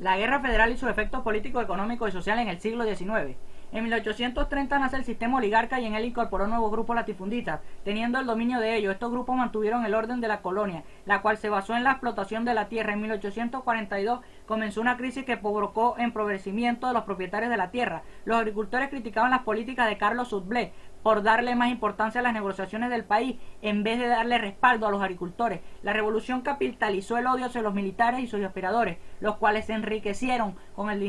La Guerra Federal y sus efectos políticos, económicos y sociales en el siglo XIX. En 1830 nace el sistema oligarca y en él incorporó nuevos grupos latifundistas, teniendo el dominio de ellos. Estos grupos mantuvieron el orden de la colonia, la cual se basó en la explotación de la tierra. En 1842 comenzó una crisis que provocó empobrecimiento de los propietarios de la tierra. Los agricultores criticaban las políticas de Carlos Sublé por darle más importancia a las negociaciones del país en vez de darle respaldo a los agricultores. La revolución capitalizó el odio hacia los militares y sus aspiradores, los cuales se enriquecieron con el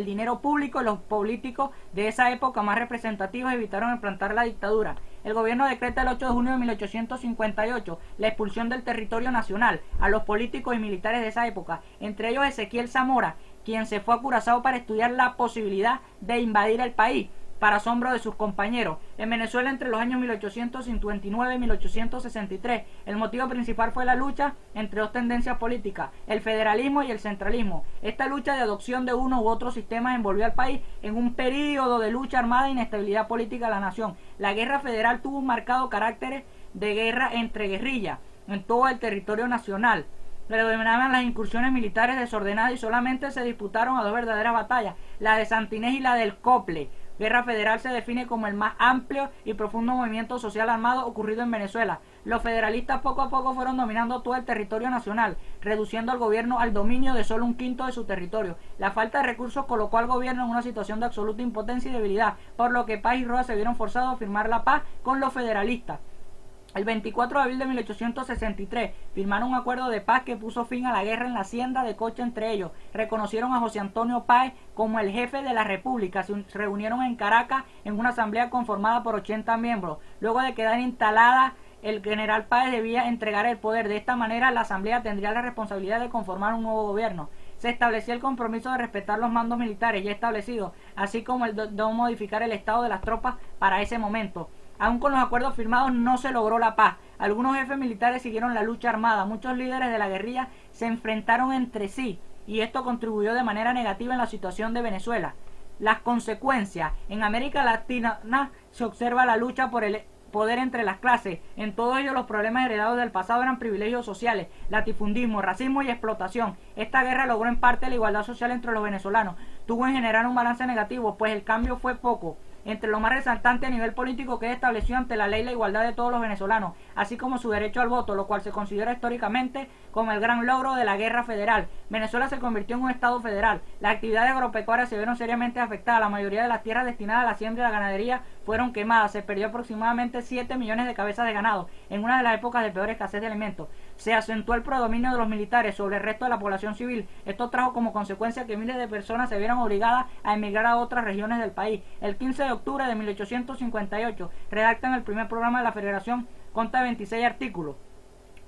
dinero público. Los políticos de esa época más representativos evitaron implantar la dictadura. El gobierno decreta el 8 de junio de 1858 la expulsión del territorio nacional a los políticos y militares de esa época, entre ellos Ezequiel Zamora, quien se fue a Curazao para estudiar la posibilidad de invadir el país, para asombro de sus compañeros. En Venezuela, entre los años 1859 y 1863, el motivo principal fue la lucha entre dos tendencias políticas, el federalismo y el centralismo. Esta lucha de adopción de uno u otro sistema envolvió al país en un período de lucha armada e inestabilidad política de la nación. La guerra federal tuvo un marcado carácter de guerra entre guerrillas en todo el territorio nacional. Predominaban las incursiones militares desordenadas y solamente se disputaron a dos verdaderas batallas, la de Santinés y la del Cople. Guerra Federal se define como el más amplio y profundo movimiento social armado ocurrido en Venezuela. Los federalistas poco a poco fueron dominando todo el territorio nacional, reduciendo al gobierno al dominio de solo un quinto de su territorio. La falta de recursos colocó al gobierno en una situación de absoluta impotencia y debilidad, por lo que Paz y Roa se vieron forzados a firmar la paz con los federalistas. El 24 de abril de 1863 firmaron un acuerdo de paz que puso fin a la guerra en la hacienda de Cocha entre ellos. Reconocieron a José Antonio Páez como el jefe de la república. Se reunieron en Caracas en una asamblea conformada por 80 miembros. Luego de quedar instalada, el general Páez debía entregar el poder. De esta manera la asamblea tendría la responsabilidad de conformar un nuevo gobierno. Se establecía el compromiso de respetar los mandos militares ya establecidos, así como el de no modificar el estado de las tropas para ese momento. Aún con los acuerdos firmados no se logró la paz. Algunos jefes militares siguieron la lucha armada. Muchos líderes de la guerrilla se enfrentaron entre sí y esto contribuyó de manera negativa en la situación de Venezuela. Las consecuencias. En América Latina se observa la lucha por el poder entre las clases. En todos ellos los problemas heredados del pasado eran privilegios sociales, latifundismo, racismo y explotación. Esta guerra logró en parte la igualdad social entre los venezolanos. Tuvo en general un balance negativo, pues el cambio fue poco. Entre lo más resaltante a nivel político queda establecido ante la ley la igualdad de todos los venezolanos, así como su derecho al voto, lo cual se considera históricamente como el gran logro de la guerra federal. Venezuela se convirtió en un estado federal. Las actividades agropecuarias se vieron seriamente afectadas. La mayoría de las tierras destinadas a la siembra y la ganadería fueron quemadas. Se perdió aproximadamente 7 millones de cabezas de ganado en una de las épocas de peor escasez de alimentos. Se acentuó el predominio de los militares sobre el resto de la población civil. Esto trajo como consecuencia que miles de personas se vieron obligadas a emigrar a otras regiones del país. El 15 de octubre de 1858 redactan el primer programa de la Federación, consta de 26 artículos.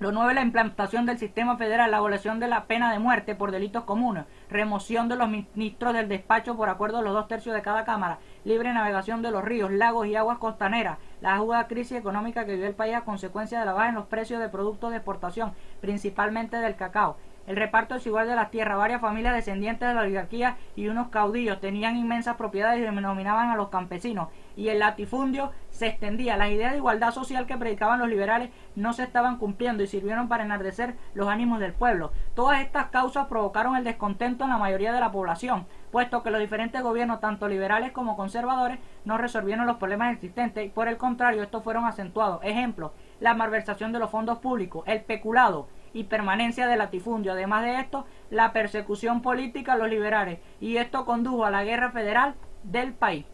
Lo nuevo es la implantación del sistema federal, la abolición de la pena de muerte por delitos comunes, remoción de los ministros del despacho por acuerdo de los 2/3 de cada cámara, libre navegación de los ríos, lagos y aguas costaneras, la aguda crisis económica que vivió el país a consecuencia de la baja en los precios de productos de exportación, principalmente del cacao. El reparto desigual de las tierras. Varias familias descendientes de la oligarquía y unos caudillos tenían inmensas propiedades y denominaban a los campesinos, y el latifundio se extendía. Las ideas de igualdad social que predicaban los liberales no se estaban cumpliendo y sirvieron para enardecer los ánimos del pueblo. Todas estas causas provocaron el descontento en la mayoría de la población, puesto que los diferentes gobiernos, tanto liberales como conservadores, no resolvieron los problemas existentes y por el contrario estos fueron acentuados. Ejemplo, la malversación de los fondos públicos, el peculado y permanencia del latifundio. Además de esto, la persecución política a los liberales, y esto condujo a la guerra federal del país.